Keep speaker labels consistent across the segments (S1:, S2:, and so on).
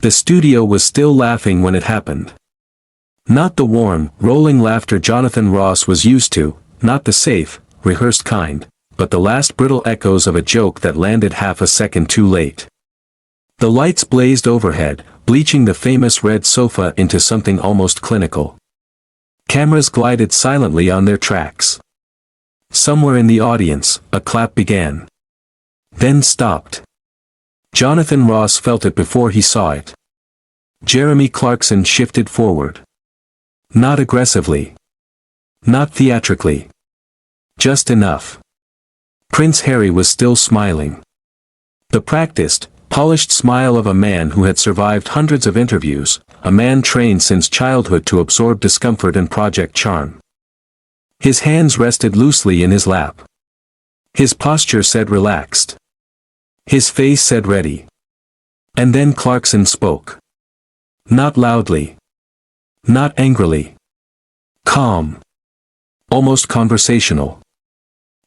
S1: The studio was still laughing when it happened. Not the warm, rolling laughter Jonathan Ross was used to, not the safe, rehearsed kind, but the last brittle echoes of a joke that landed half a second too late. The lights blazed overhead, bleaching the famous red sofa into something almost clinical. Cameras glided silently on their tracks. Somewhere in the audience, a clap began. Then stopped. Jonathan Ross felt it before he saw it. Jeremy Clarkson shifted forward. Not aggressively. Not theatrically. Just enough. Prince Harry was still smiling. The practiced, polished smile of a man who had survived hundreds of interviews, a man trained since childhood to absorb discomfort and project charm. His hands rested loosely in his lap. His posture said relaxed. His face said ready. And then Clarkson spoke. Not loudly. Not angrily. Calm. Almost conversational.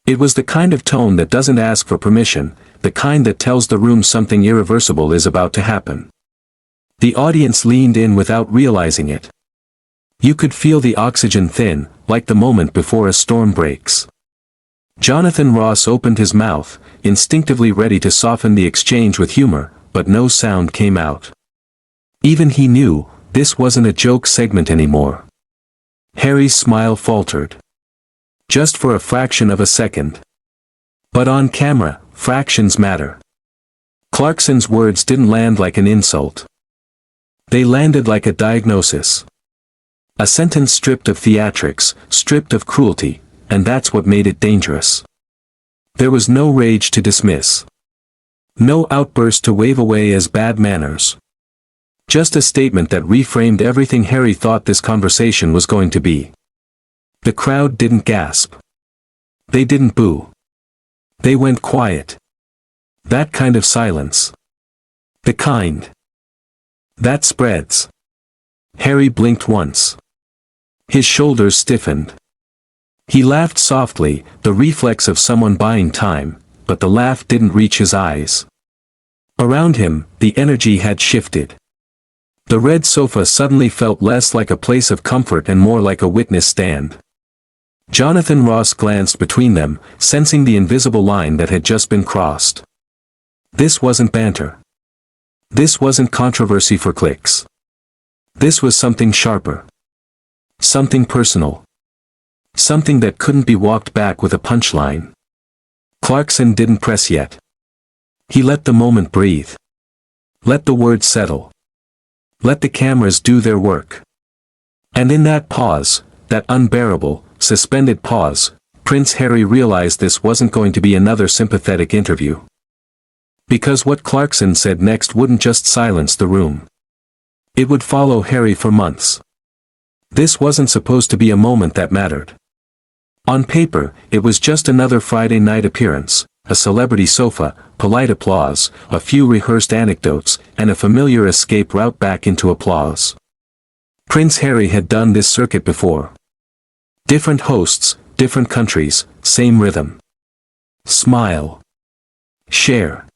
S1: It was the kind of tone that doesn't ask for permission, the kind that tells the room something irreversible is about to happen. The audience leaned in without realizing it. You could feel the oxygen thin, like the moment before a storm breaks. Jonathan Ross opened his mouth, instinctively ready to soften the exchange with humor, but no sound came out. Even he knew, this wasn't a joke segment anymore. Harry's smile faltered. Just for a fraction of a second. But on camera, fractions matter. Clarkson's words didn't land like an insult. They landed like a diagnosis. A sentence stripped of theatrics, stripped of cruelty, and that's what made it dangerous. There was no rage to dismiss. No outburst to wave away as bad manners. Just a statement that reframed everything Harry thought this conversation was going to be. The crowd didn't gasp. They didn't boo. They went quiet. That kind of silence. The kind that spreads. Harry blinked once. His shoulders stiffened. He laughed softly, the reflex of someone buying time, but the laugh didn't reach his eyes. Around him, the energy had shifted. The red sofa suddenly felt less like a place of comfort and more like a witness stand. Jonathan Ross glanced between them, sensing the invisible line that had just been crossed. This wasn't banter. This wasn't controversy for clicks. This was something sharper. Something personal. Something that couldn't be walked back with a punchline. Clarkson didn't press yet. He let the moment breathe. Let the words settle. Let the cameras do their work. And in that pause, that unbearable, suspended pause, Prince Harry realized this wasn't going to be another sympathetic interview. Because what Clarkson said next wouldn't just silence the room. It would follow Harry for months. This wasn't supposed to be a moment that mattered. On paper, it was just another Friday night appearance, a celebrity sofa, polite applause, a few rehearsed anecdotes, and a familiar escape route back into applause. Prince Harry had done this circuit before. Different hosts, different countries, same rhythm. Smile. Share.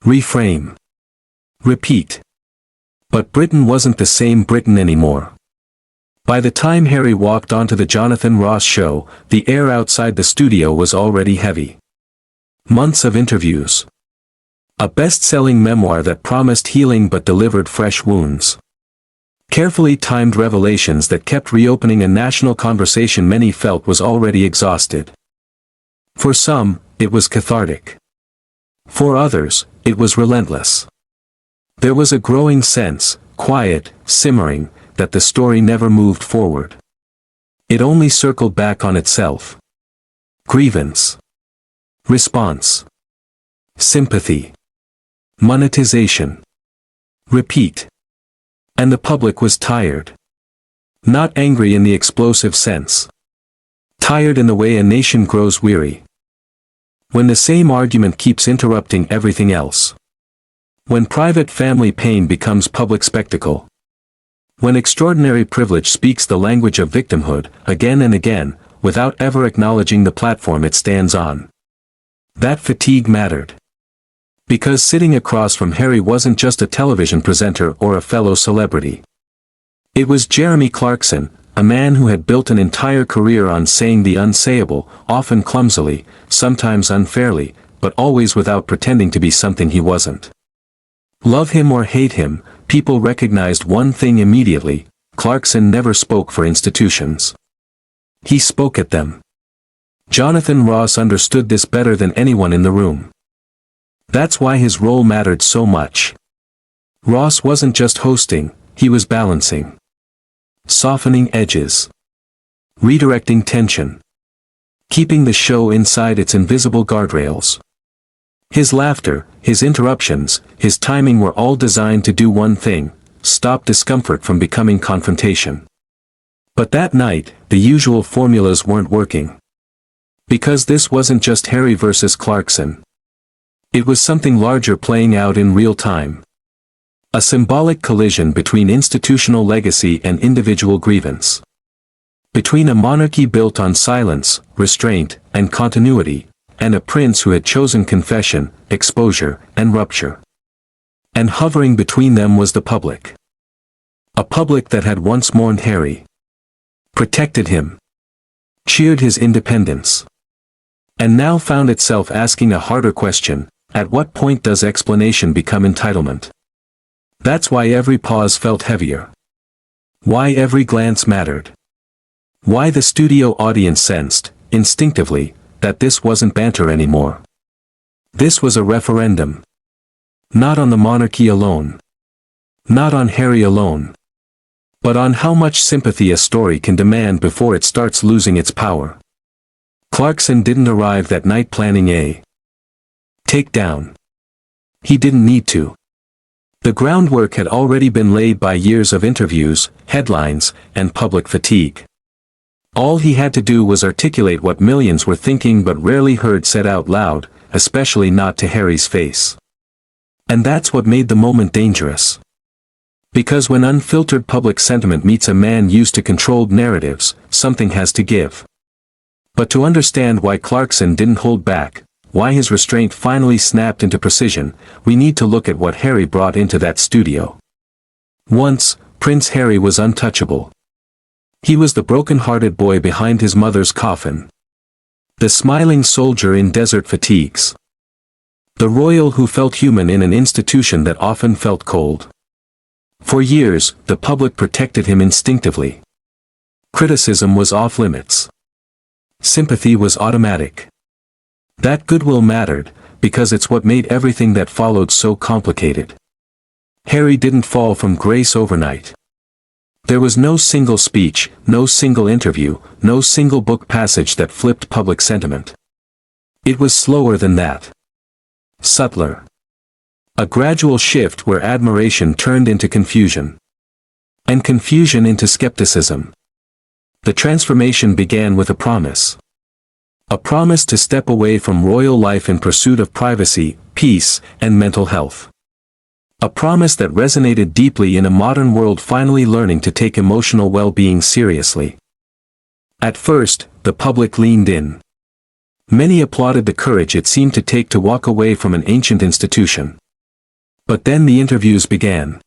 S1: Reframe. Repeat. But Britain wasn't the same Britain anymore. By the time Harry walked onto the Jonathan Ross show, the air outside the studio was already heavy. Months of interviews. A best-selling memoir that promised healing but delivered fresh wounds. Carefully timed revelations that kept reopening a national conversation many felt was already exhausted. For some, it was cathartic. For others, it was relentless. There was a growing sense, quiet, simmering, that the story never moved forward. It only circled back on itself. Grievance. Response. Sympathy. Monetization. Repeat. And the public was tired. Not angry in the explosive sense. Tired in the way a nation grows weary. When the same argument keeps interrupting everything else. When private family pain becomes public spectacle. When extraordinary privilege speaks the language of victimhood, again and again, without ever acknowledging the platform it stands on. That fatigue mattered. Because sitting across from Harry wasn't just a television presenter or a fellow celebrity. It was Jeremy Clarkson, a man who had built an entire career on saying the unsayable, often clumsily, sometimes unfairly, but always without pretending to be something he wasn't. Love him or hate him, people recognized one thing immediately: Clarkson never spoke for institutions. He spoke at them. Jonathan Ross understood this better than anyone in the room. That's why his role mattered so much. Ross wasn't just hosting, he was balancing. Softening edges. Redirecting tension. Keeping the show inside its invisible guardrails. His laughter, his interruptions, his timing were all designed to do one thing: stop discomfort from becoming confrontation. But that night, the usual formulas weren't working. Because this wasn't just Harry versus Clarkson. It was something larger playing out in real time. A symbolic collision between institutional legacy and individual grievance. Between a monarchy built on silence, restraint, and continuity, and a prince who had chosen confession, exposure, and rupture. And hovering between them was the public. A public that had once mourned Harry. Protected him. Cheered his independence. And now found itself asking a harder question: at what point does explanation become entitlement? That's why every pause felt heavier. Why every glance mattered. Why the studio audience sensed, instinctively, that this wasn't banter anymore. This was a referendum. Not on the monarchy alone. Not on Harry alone. But on how much sympathy a story can demand before it starts losing its power. Clarkson didn't arrive that night planning a takedown. He didn't need to. The groundwork had already been laid by years of interviews, headlines, and public fatigue. All he had to do was articulate what millions were thinking but rarely heard said out loud, especially not to Harry's face. And that's what made the moment dangerous. Because when unfiltered public sentiment meets a man used to controlled narratives, something has to give. But to understand why Clarkson didn't hold back, why his restraint finally snapped into precision, we need to look at what Harry brought into that studio. Once, Prince Harry was untouchable. He was the broken-hearted boy behind his mother's coffin. The smiling soldier in desert fatigues. The royal who felt human in an institution that often felt cold. For years, the public protected him instinctively. Criticism was off-limits. Sympathy was automatic. That goodwill mattered, because it's what made everything that followed so complicated. Harry didn't fall from grace overnight. There was no single speech, no single interview, no single book passage that flipped public sentiment. It was slower than that. Subtler. A gradual shift where admiration turned into confusion. And confusion into skepticism. The transformation began with a promise. A promise to step away from royal life in pursuit of privacy, peace, and mental health. A promise that resonated deeply in a modern world finally learning to take emotional well-being seriously. At first, the public leaned in. Many applauded the courage it seemed to take to walk away from an ancient institution. But then the interviews began.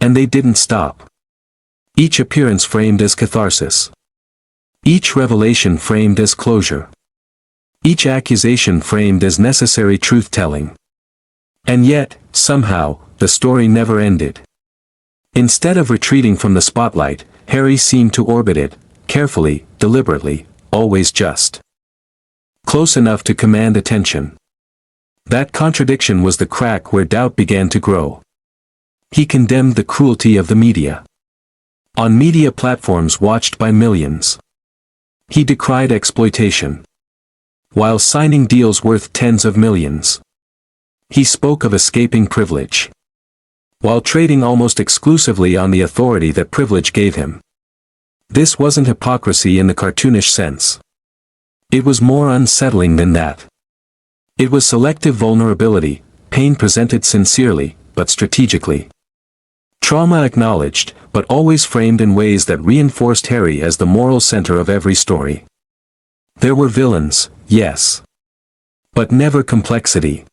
S1: And they didn't stop. Each appearance framed as catharsis. Each revelation framed as closure. Each accusation framed as necessary truth-telling. And yet, somehow, the story never ended. Instead of retreating from the spotlight, Harry seemed to orbit it, carefully, deliberately, always just. Close enough to command attention. That contradiction was the crack where doubt began to grow. He condemned the cruelty of the media. On media platforms watched by millions. He decried exploitation. While signing deals worth tens of millions. He spoke of escaping privilege. While trading almost exclusively on the authority that privilege gave him. This wasn't hypocrisy in the cartoonish sense. It was more unsettling than that. It was selective vulnerability, pain presented sincerely, but strategically. Trauma acknowledged, but always framed in ways that reinforced Harry as the moral center of every story. There were villains, yes. But never complexity.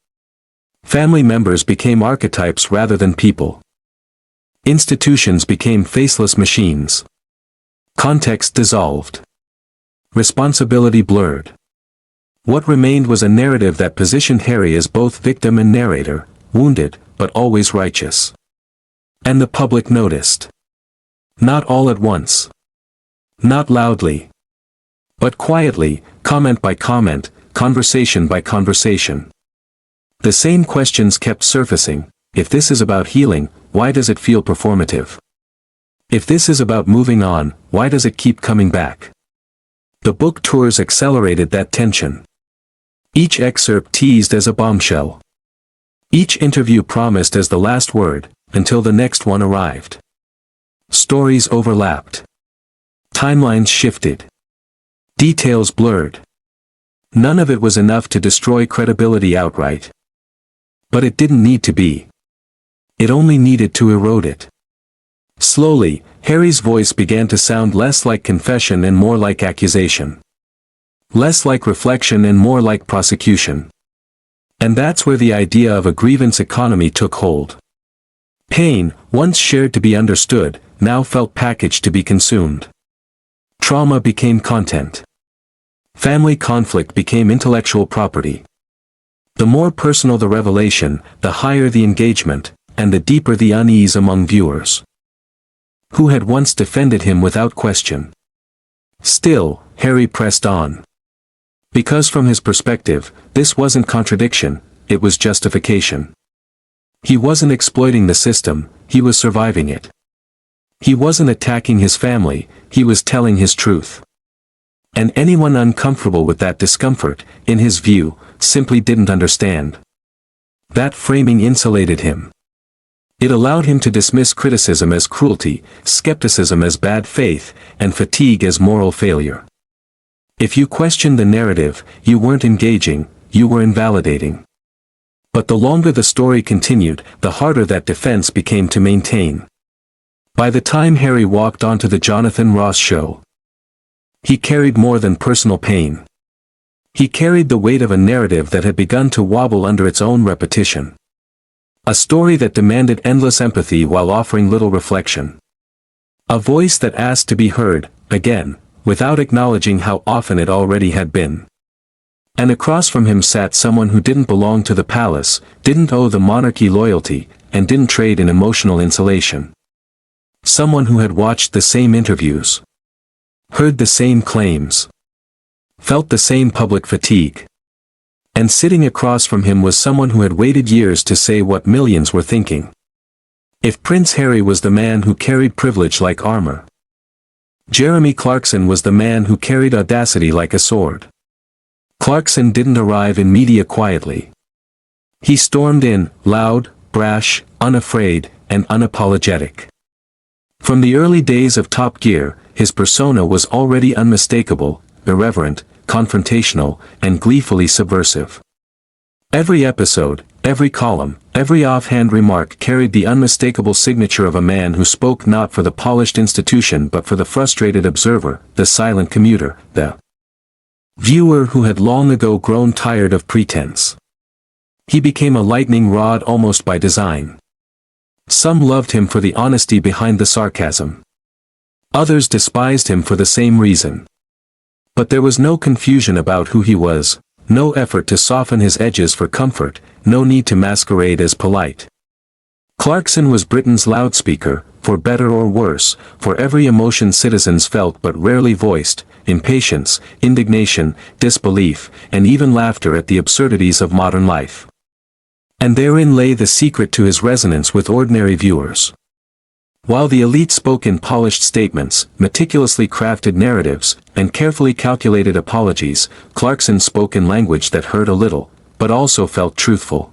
S1: Family members became archetypes rather than people. Institutions became faceless machines. Context dissolved. Responsibility blurred. What remained was a narrative that positioned Harry as both victim and narrator, wounded, but always righteous. And the public noticed. Not all at once. Not loudly. But quietly, comment by comment, conversation by conversation. The same questions kept surfacing. If this is about healing, why does it feel performative? If this is about moving on, why does it keep coming back? The book tours accelerated that tension. Each excerpt teased as a bombshell. Each interview promised as the last word, until the next one arrived. Stories overlapped. Timelines shifted. Details blurred. None of it was enough to destroy credibility outright. But it didn't need to be. It only needed to erode it. Slowly, Harry's voice began to sound less like confession and more like accusation. Less like reflection and more like prosecution. And that's where the idea of a grievance economy took hold. Pain, once shared to be understood, now felt packaged to be consumed. Trauma became content. Family conflict became intellectual property. The more personal the revelation, the higher the engagement, and the deeper the unease among viewers. Who had once defended him without question. Still, Harry pressed on. Because from his perspective, this wasn't contradiction, it was justification. He wasn't exploiting the system, he was surviving it. He wasn't attacking his family, he was telling his truth. And anyone uncomfortable with that discomfort, in his view, simply didn't understand. That framing insulated him. It allowed him to dismiss criticism as cruelty, skepticism as bad faith, and fatigue as moral failure. If you questioned the narrative, you weren't engaging, you were invalidating. But the longer the story continued, the harder that defense became to maintain. By the time Harry walked onto the Jonathan Ross show, he carried more than personal pain. He carried the weight of a narrative that had begun to wobble under its own repetition. A story that demanded endless empathy while offering little reflection. A voice that asked to be heard, again, without acknowledging how often it already had been. And across from him sat someone who didn't belong to the palace, didn't owe the monarchy loyalty, and didn't trade in emotional insulation. Someone who had watched the same interviews. Heard the same claims. Felt the same public fatigue. And sitting across from him was someone who had waited years to say what millions were thinking. If Prince Harry was the man who carried privilege like armor, Jeremy Clarkson was the man who carried audacity like a sword. Clarkson didn't arrive in media quietly. He stormed in, loud, brash, unafraid, and unapologetic. From the early days of Top Gear, his persona was already unmistakable, irreverent, confrontational, and gleefully subversive. Every episode, every column, every offhand remark carried the unmistakable signature of a man who spoke not for the polished institution but for the frustrated observer, the silent commuter, the viewer who had long ago grown tired of pretense. He became a lightning rod almost by design. Some loved him for the honesty behind the sarcasm. Others despised him for the same reason. But there was no confusion about who he was, no effort to soften his edges for comfort, no need to masquerade as polite. Clarkson was Britain's loudspeaker, for better or worse, for every emotion citizens felt but rarely voiced, impatience, indignation, disbelief, and even laughter at the absurdities of modern life. And therein lay the secret to his resonance with ordinary viewers. While the elite spoke in polished statements, meticulously crafted narratives, and carefully calculated apologies, Clarkson spoke in language that hurt a little, but also felt truthful.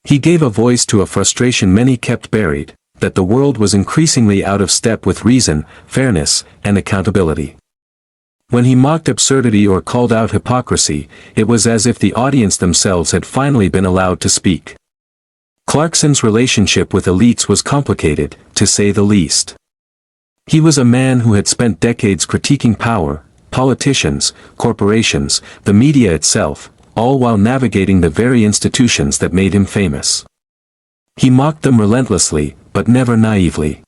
S1: He gave a voice to a frustration many kept buried, that the world was increasingly out of step with reason, fairness, and accountability. When he mocked absurdity or called out hypocrisy, it was as if the audience themselves had finally been allowed to speak. Clarkson's relationship with elites was complicated, to say the least. He was a man who had spent decades critiquing power, politicians, corporations, the media itself, all while navigating the very institutions that made him famous. He mocked them relentlessly, but never naively.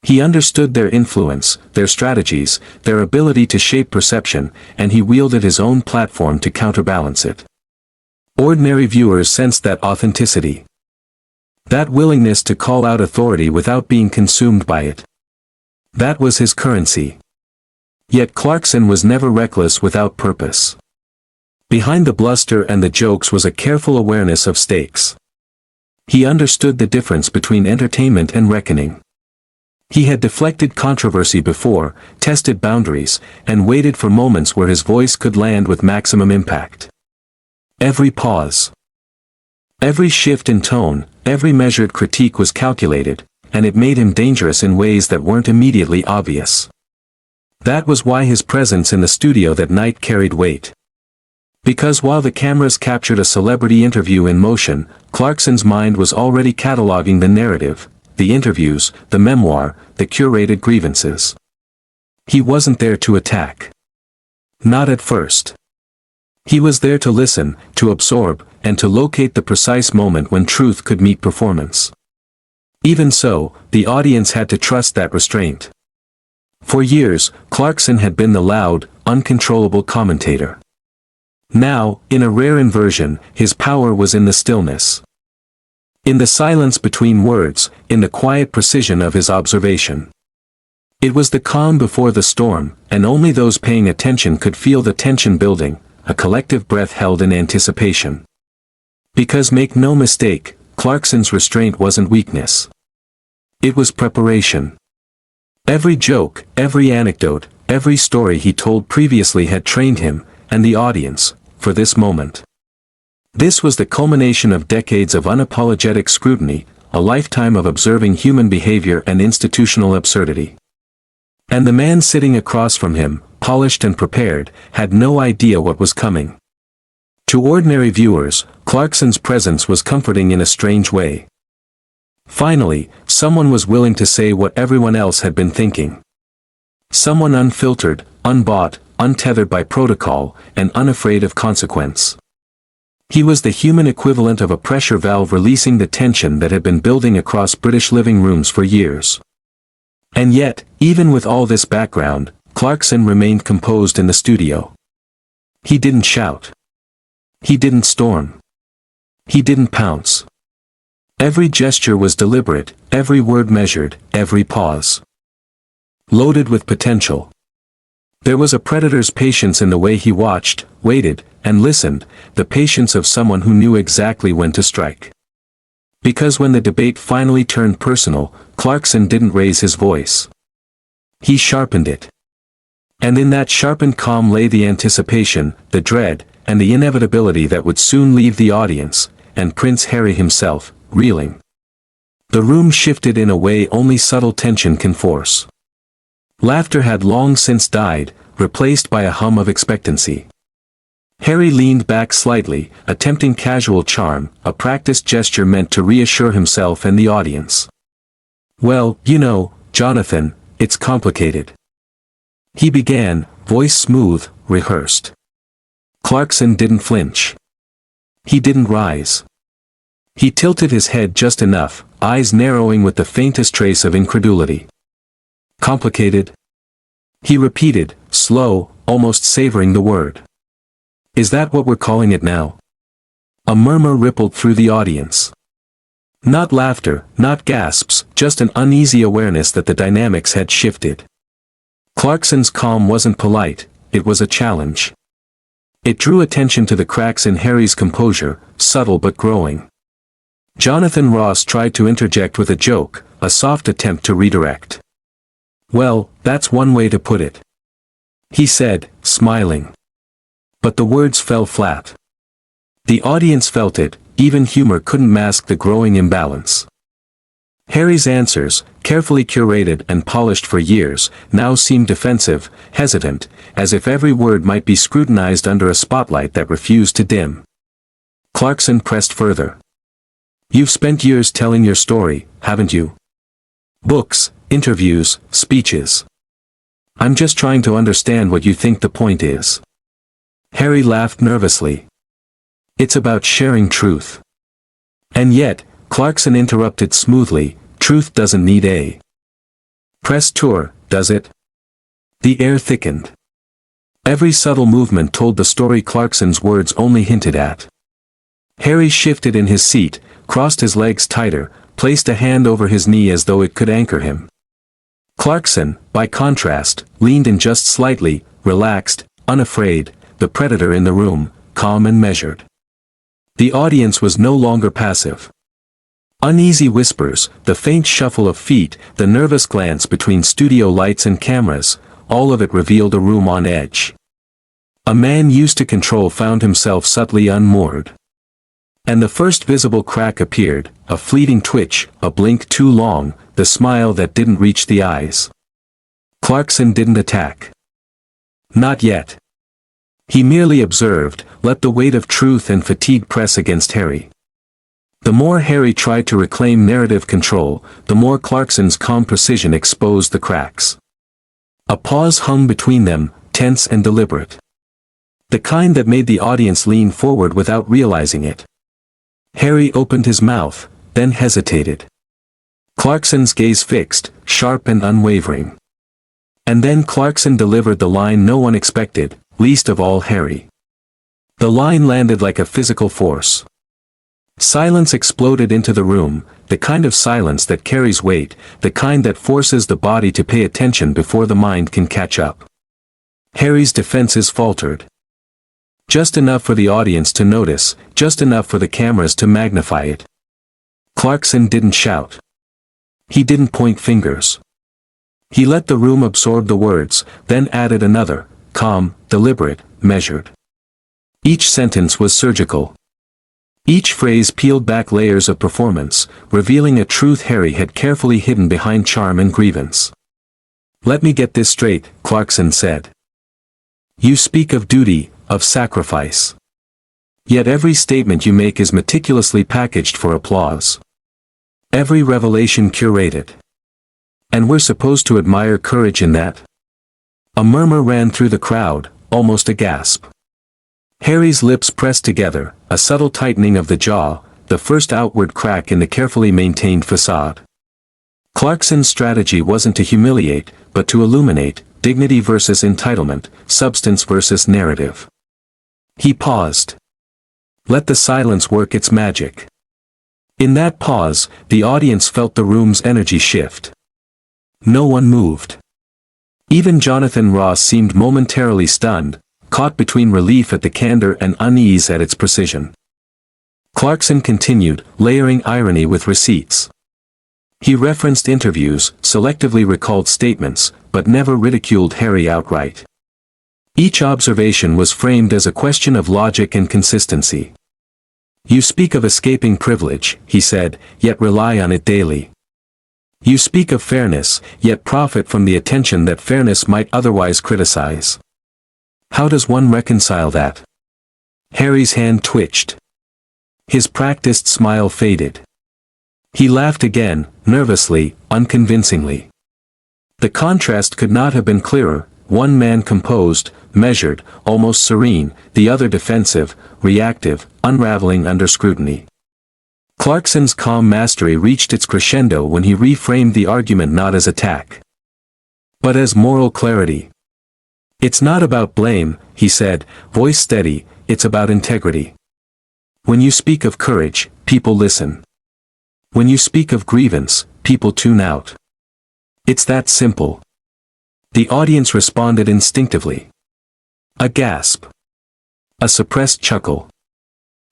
S1: He understood their influence, their strategies, their ability to shape perception, and he wielded his own platform to counterbalance it. Ordinary viewers sensed that authenticity. That willingness to call out authority without being consumed by it. That was his currency. Yet Clarkson was never reckless without purpose. Behind the bluster and the jokes was a careful awareness of stakes. He understood the difference between entertainment and reckoning. He had deflected controversy before, tested boundaries, and waited for moments where his voice could land with maximum impact. Every pause, every shift in tone, every measured critique was calculated, and it made him dangerous in ways that weren't immediately obvious. That was why his presence in the studio that night carried weight. Because while the cameras captured a celebrity interview in motion, Clarkson's mind was already cataloging the narrative, the interviews, the memoir, the curated grievances. He wasn't there to attack. Not at first. He was there to listen, to absorb, and to locate the precise moment when truth could meet performance. Even so, the audience had to trust that restraint. For years, Clarkson had been the loud, uncontrollable commentator. Now, in a rare inversion, his power was in the stillness. In the silence between words, in the quiet precision of his observation. It was the calm before the storm, and only those paying attention could feel the tension building, a collective breath held in anticipation. Because make no mistake, Clarkson's restraint wasn't weakness. It was preparation. Every joke, every anecdote, every story he told previously had trained him, and the audience, for this moment. This was the culmination of decades of unapologetic scrutiny, a lifetime of observing human behavior and institutional absurdity. And the man sitting across from him, polished and prepared, had no idea what was coming. To ordinary viewers, Clarkson's presence was comforting in a strange way. Finally, someone was willing to say what everyone else had been thinking. Someone unfiltered, unbought, untethered by protocol, and unafraid of consequence. He was the human equivalent of a pressure valve releasing the tension that had been building across British living rooms for years. And yet, even with all this background, Clarkson remained composed in the studio. He didn't shout. He didn't storm. He didn't pounce. Every gesture was deliberate, every word measured, every pause loaded with potential. There was a predator's patience in the way he watched, waited, and listened, the patience of someone who knew exactly when to strike. Because when the debate finally turned personal, Clarkson didn't raise his voice. He sharpened it. And in that sharpened calm lay the anticipation, the dread, and the inevitability that would soon leave the audience, and Prince Harry himself, reeling. The room shifted in a way only subtle tension can force. Laughter had long since died, replaced by a hum of expectancy. Harry leaned back slightly, attempting casual charm, a practiced gesture meant to reassure himself and the audience. Well, you know, Jonathan, it's complicated. He began, voice smooth, rehearsed. Clarkson didn't flinch. He didn't rise. He tilted his head just enough, eyes narrowing with the faintest trace of incredulity. Complicated? He repeated, slow, almost savoring the word. Is that what we're calling it now? A murmur rippled through the audience. Not laughter, not gasps, just an uneasy awareness that the dynamics had shifted. Clarkson's calm wasn't polite, it was a challenge. It drew attention to the cracks in Harry's composure, subtle but growing. Jonathan Ross tried to interject with a joke, a soft attempt to redirect. Well, that's one way to put it, he said, smiling. But the words fell flat. The audience felt it, even humor couldn't mask the growing imbalance. Harry's answers, carefully curated and polished for years, now seemed defensive, hesitant, as if every word might be scrutinized under a spotlight that refused to dim. Clarkson pressed further. You've spent years telling your story, haven't you? Books, interviews, speeches. I'm just trying to understand what you think the point is. Harry laughed nervously. It's about sharing truth. And yet, Clarkson interrupted smoothly, truth doesn't need a press tour, does it? The air thickened. Every subtle movement told the story Clarkson's words only hinted at. Harry shifted in his seat, crossed his legs tighter, placed a hand over his knee as though it could anchor him. Clarkson, by contrast, leaned in just slightly, relaxed, unafraid, the predator in the room, calm and measured. The audience was no longer passive. Uneasy whispers, the faint shuffle of feet, the nervous glance between studio lights and cameras, all of it revealed a room on edge. A man used to control found himself subtly unmoored. And the first visible crack appeared, a fleeting twitch, a blink too long, the smile that didn't reach the eyes. Clarkson didn't attack. Not yet. He merely observed, let the weight of truth and fatigue press against Harry. The more Harry tried to reclaim narrative control, the more Clarkson's calm precision exposed the cracks. A pause hung between them, tense and deliberate. The kind that made the audience lean forward without realizing it. Harry opened his mouth, then hesitated. Clarkson's gaze fixed, sharp and unwavering. And then Clarkson delivered the line no one expected, least of all Harry. The line landed like a physical force. Silence exploded into the room, the kind of silence that carries weight, the kind that forces the body to pay attention before the mind can catch up. Harry's defenses faltered. Just enough for the audience to notice, just enough for the cameras to magnify it. Clarkson didn't shout. He didn't point fingers. He let the room absorb the words, then added another, calm, deliberate, measured. Each sentence was surgical. Each phrase peeled back layers of performance, revealing a truth Harry had carefully hidden behind charm and grievance. Let me get this straight, Clarkson said. You speak of duty, of sacrifice. Yet every statement you make is meticulously packaged for applause. Every revelation curated. And we're supposed to admire courage in that? A murmur ran through the crowd, almost a gasp. Harry's lips pressed together, a subtle tightening of the jaw, the first outward crack in the carefully maintained facade. Clarkson's strategy wasn't to humiliate, but to illuminate, dignity versus entitlement, substance versus narrative. He paused. Let the silence work its magic. In that pause, the audience felt the room's energy shift. No one moved. Even Jonathan Ross seemed momentarily stunned, caught between relief at the candor and unease at its precision. Clarkson continued, layering irony with receipts. He referenced interviews, selectively recalled statements, but never ridiculed Harry outright. Each observation was framed as a question of logic and consistency. You speak of escaping privilege, he said, yet rely on it daily. You speak of fairness, yet profit from the attention that fairness might otherwise criticize. How does one reconcile that? Harry's hand twitched. His practiced smile faded. He laughed again, nervously, unconvincingly. The contrast could not have been clearer, one man composed, measured, almost serene, the other defensive, reactive, unraveling under scrutiny. Clarkson's calm mastery reached its crescendo when he reframed the argument not as attack, but as moral clarity. It's not about blame, he said, voice steady, it's about integrity. When you speak of courage, people listen. When you speak of grievance, people tune out. It's that simple. The audience responded instinctively. A gasp. A suppressed chuckle.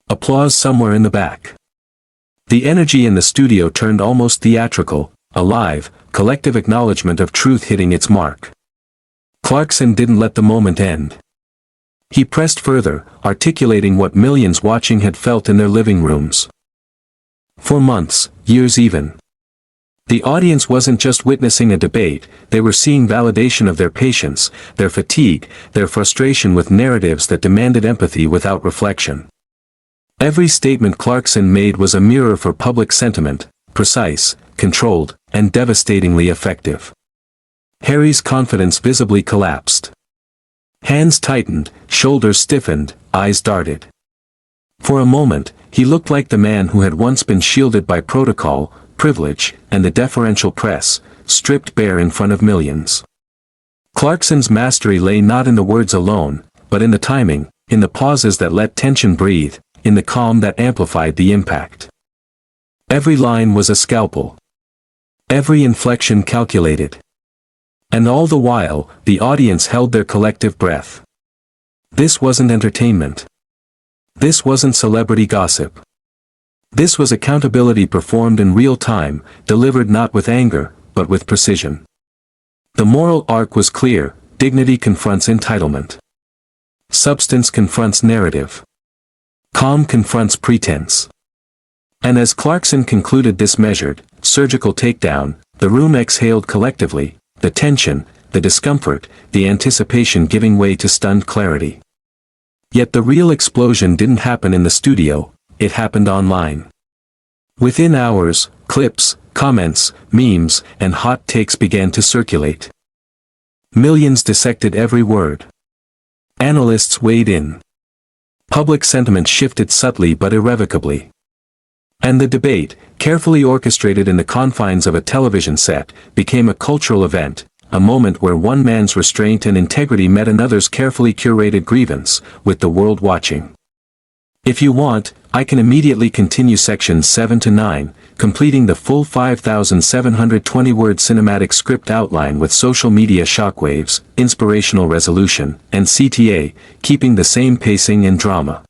S1: Applause somewhere in the back. The energy in the studio turned almost theatrical, alive, collective acknowledgement of truth hitting its mark. Clarkson didn't let the moment end. He pressed further, articulating what millions watching had felt in their living rooms. For months, years even. The audience wasn't just witnessing a debate, they were seeing validation of their patience, their fatigue, their frustration with narratives that demanded empathy without reflection. Every statement Clarkson made was a mirror for public sentiment, precise, controlled, and devastatingly effective. Harry's confidence visibly collapsed. Hands tightened, shoulders stiffened, eyes darted. For a moment, he looked like the man who had once been shielded by protocol, privilege, and the deferential press, stripped bare in front of millions. Clarkson's mastery lay not in the words alone, but in the timing, in the pauses that let tension breathe, in the calm that amplified the impact. Every line was a scalpel. Every inflection calculated. And all the while, the audience held their collective breath. This wasn't entertainment. This wasn't celebrity gossip. This was accountability performed in real time, delivered not with anger, but with precision. The moral arc was clear: dignity confronts entitlement. Substance confronts narrative. Calm confronts pretense. And as Clarkson concluded this measured, surgical takedown, the room exhaled collectively, the tension, the discomfort, the anticipation giving way to stunned clarity. Yet the real explosion didn't happen in the studio, it happened online. Within hours, clips, comments, memes, and hot takes began to circulate. Millions dissected every word. Analysts weighed in. Public sentiment shifted subtly but irrevocably. And the debate, carefully orchestrated in the confines of a television set, became a cultural event, a moment where one man's restraint and integrity met another's carefully curated grievance, with the world watching. If you want, I can immediately continue sections 7 to 9, completing the full 5,720-word cinematic script outline with social media shockwaves, inspirational resolution, and CTA, keeping the same pacing and drama.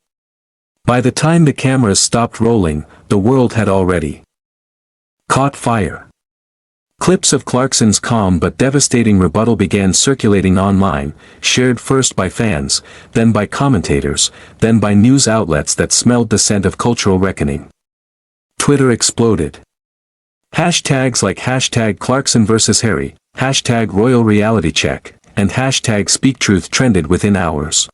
S1: By the time the cameras stopped rolling, the world had already caught fire. Clips of Clarkson's calm but devastating rebuttal began circulating online, shared first by fans, then by commentators, then by news outlets that smelled the scent of cultural reckoning. Twitter exploded. Hashtags like hashtag Clarkson vs. Harry, hashtag Royal Reality Check, and hashtag SpeakTruth trended within hours.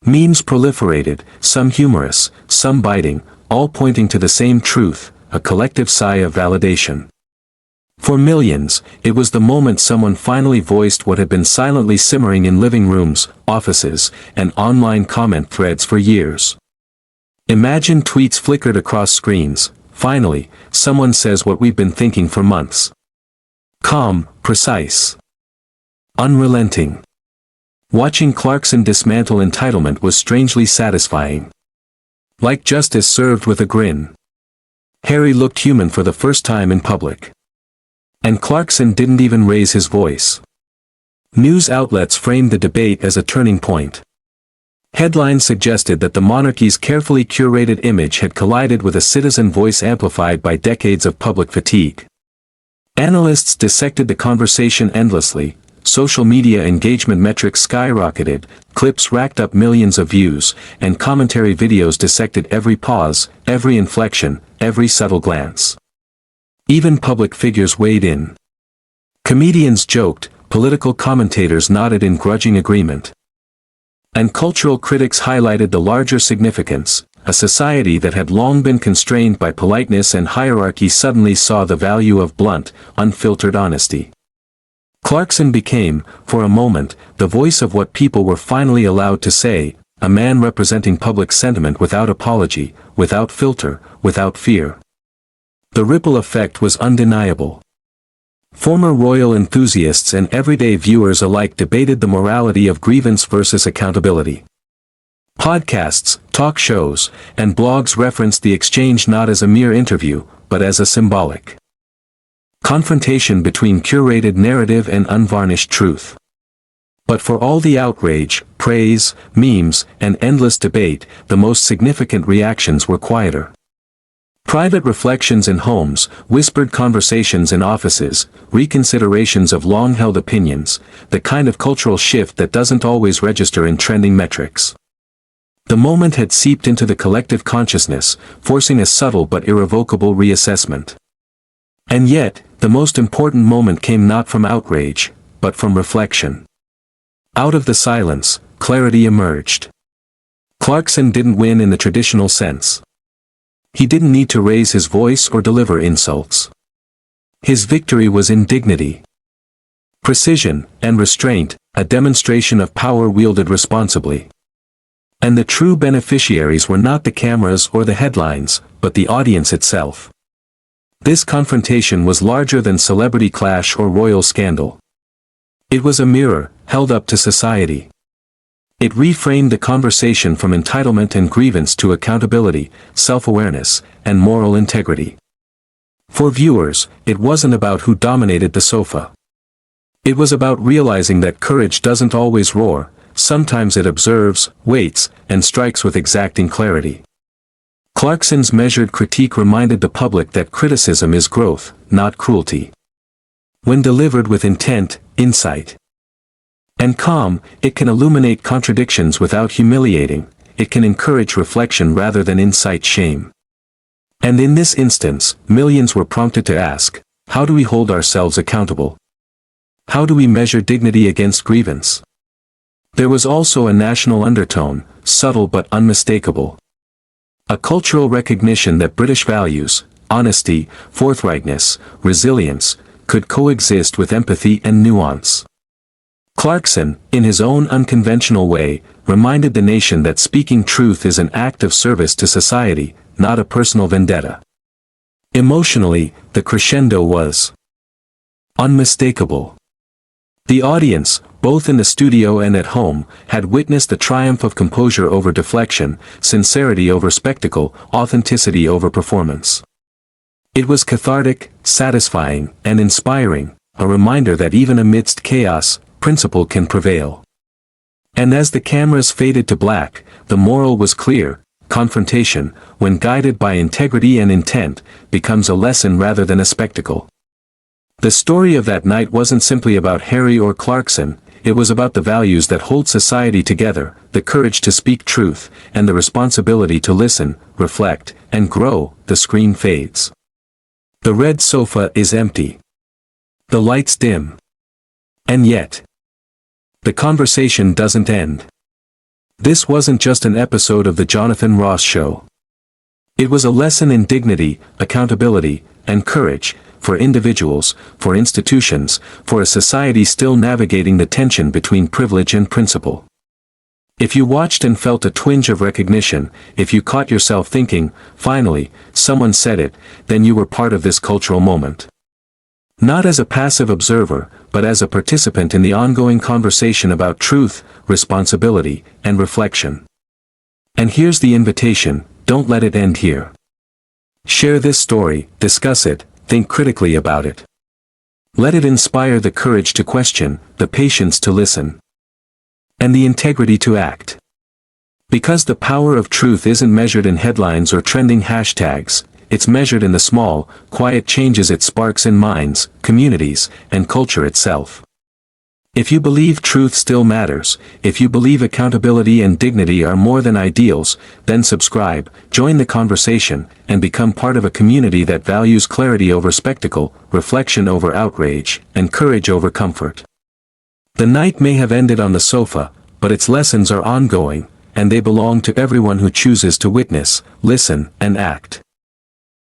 S1: Memes proliferated, some humorous, some biting, all pointing to the same truth, a collective sigh of validation. For millions, it was the moment someone finally voiced what had been silently simmering in living rooms, offices, and online comment threads for years. Imagine tweets flickered across screens. Finally, someone says what we've been thinking for months. Calm, precise, unrelenting. Watching Clarkson dismantle entitlement was strangely satisfying. Like justice served with a grin. Harry looked human for the first time in public. And Clarkson didn't even raise his voice. News outlets framed the debate as a turning point. Headlines suggested that the monarchy's carefully curated image had collided with a citizen voice amplified by decades of public fatigue. Analysts dissected the conversation endlessly, social media engagement metrics skyrocketed, clips racked up millions of views, and commentary videos dissected every pause, every inflection, every subtle glance. Even public figures weighed in. Comedians joked, political commentators nodded in grudging agreement. And cultural critics highlighted the larger significance: a society that had long been constrained by politeness and hierarchy suddenly saw the value of blunt, unfiltered honesty. Clarkson became, for a moment, the voice of what people were finally allowed to say, a man representing public sentiment without apology, without filter, without fear. The ripple effect was undeniable. Former royal enthusiasts and everyday viewers alike debated the morality of grievance versus accountability. Podcasts, talk shows, and blogs referenced the exchange not as a mere interview, but as a symbolic confrontation between curated narrative and unvarnished truth. But for all the outrage, praise, memes, and endless debate, the most significant reactions were quieter. Private reflections in homes, whispered conversations in offices, reconsiderations of long-held opinions, the kind of cultural shift that doesn't always register in trending metrics. The moment had seeped into the collective consciousness, forcing a subtle but irrevocable reassessment. And yet, the most important moment came not from outrage, but from reflection. Out of the silence, clarity emerged. Clarkson didn't win in the traditional sense. He didn't need to raise his voice or deliver insults. His victory was in dignity, precision, and restraint, a demonstration of power wielded responsibly. And the true beneficiaries were not the cameras or the headlines, but the audience itself. This confrontation was larger than celebrity clash or royal scandal. It was a mirror, held up to society. It reframed the conversation from entitlement and grievance to accountability, self-awareness, and moral integrity. For viewers, it wasn't about who dominated the sofa. It was about realizing that courage doesn't always roar, sometimes it observes, waits, and strikes with exacting clarity. Clarkson's measured critique reminded the public that criticism is growth, not cruelty. When delivered with intent, insight, and calm, it can illuminate contradictions without humiliating, it can encourage reflection rather than incite shame. And in this instance, millions were prompted to ask, how do we hold ourselves accountable? How do we measure dignity against grievance? There was also a national undertone, subtle but unmistakable. A cultural recognition that British values, honesty, forthrightness, resilience, could coexist with empathy and nuance. Clarkson, in his own unconventional way, reminded the nation that speaking truth is an act of service to society, not a personal vendetta. Emotionally, the crescendo was unmistakable. The audience, both in the studio and at home, had witnessed the triumph of composure over deflection, sincerity over spectacle, authenticity over performance. It was cathartic, satisfying, and inspiring, a reminder that even amidst chaos, principle can prevail. And as the cameras faded to black, the moral was clear: confrontation, when guided by integrity and intent, becomes a lesson rather than a spectacle. The story of that night wasn't simply about Harry or Clarkson, it was about the values that hold society together, the courage to speak truth, and the responsibility to listen, reflect, and grow. The screen fades. The red sofa is empty. The lights dim. And yet, the conversation doesn't end. This wasn't just an episode of the Jonathan Ross Show. It was a lesson in dignity, accountability, and courage, for individuals, for institutions, for a society still navigating the tension between privilege and principle. If you watched and felt a twinge of recognition, if you caught yourself thinking, finally, someone said it, then you were part of this cultural moment. Not as a passive observer, but as a participant in the ongoing conversation about truth, responsibility, and reflection. And here's the invitation: don't let it end here. Share this story, discuss it, think critically about it. Let it inspire the courage to question, the patience to listen, and the integrity to act. Because the power of truth isn't measured in headlines or trending hashtags, it's measured in the small, quiet changes it sparks in minds, communities, and culture itself. If you believe truth still matters, if you believe accountability and dignity are more than ideals, then subscribe, join the conversation, and become part of a community that values clarity over spectacle, reflection over outrage, and courage over comfort. The night may have ended on the sofa, but its lessons are ongoing, and they belong to everyone who chooses to witness, listen, and act.